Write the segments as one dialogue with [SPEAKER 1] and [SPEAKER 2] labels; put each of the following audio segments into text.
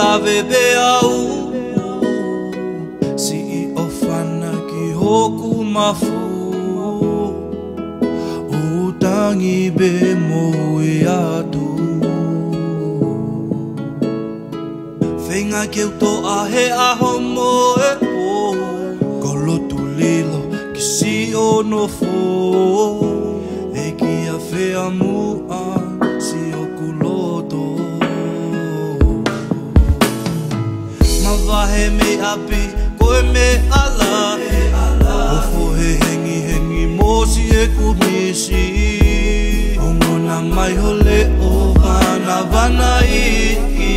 [SPEAKER 1] lave be au si I ofana ki hoku mafu utangi be mo e atu Whenga ke uto ahe aho mo e o Kolo tulilo ki si o no fo E ki a whea mua si o kuloto Ma wahe me api koe me ala Ofo he hengi hengi mo si e kumisi Ongona mai hole o vana vana iki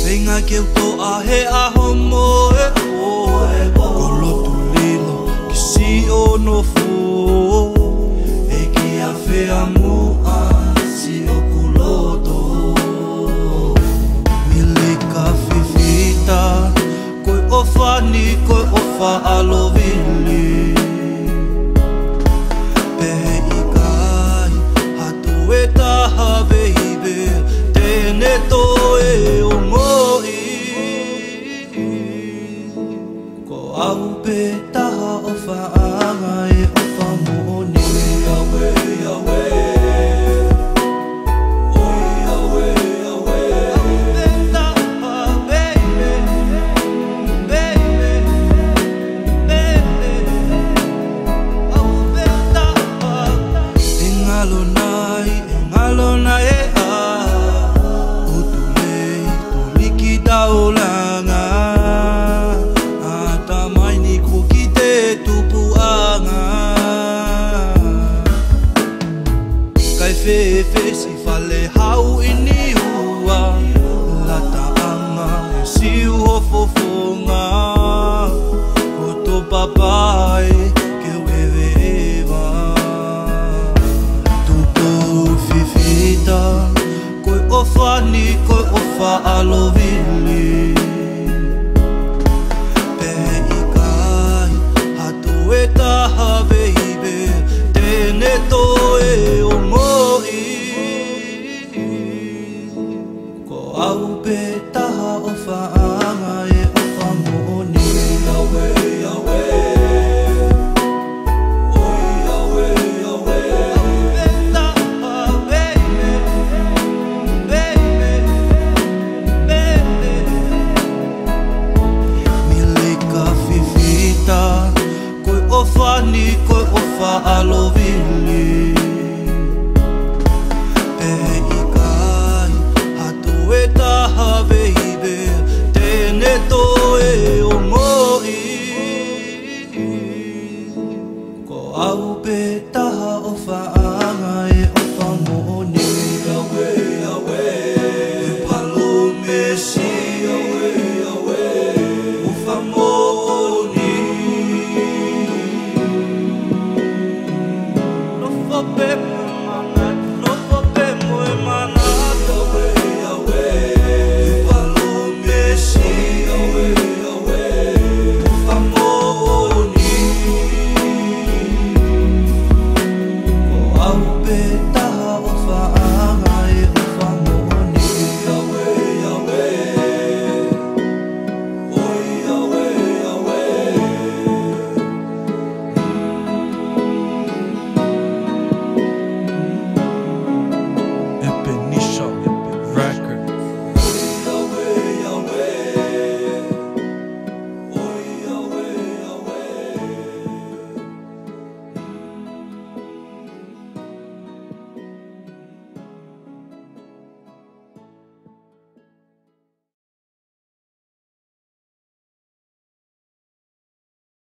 [SPEAKER 1] Whenga ke uto ahe aho mo e o Kolo tulilo ki si o no fo E ki a whea mua si o kuloto Milika fifita Koe ofa ni koe ofa alovili Pehe I kai hatu e taha baby Tene to e o Au pe taha o whaanga e o whamoni Awe, awe Oi, awe, awe Au pe taha, baby Baby, baby Au pe taha Engalo nai e a Utulei, tuliki taulanga Fefe si fale hau ini hua Lata anga e siu ho fofonga Koto papai ke wewe ewa Tupo fifita Koe ofa ni koe ofa alovili Pehe I kai hatu e taha baby Tene to e o Au pe taha o whaanga e o whamoni Awe, awe Oi, awe, awe Au pe taha, baby Baby, baby Milika fifita Koe ofa ni koe ofa alovili Taha baby, tene to e o moi Ko au pe taha o wha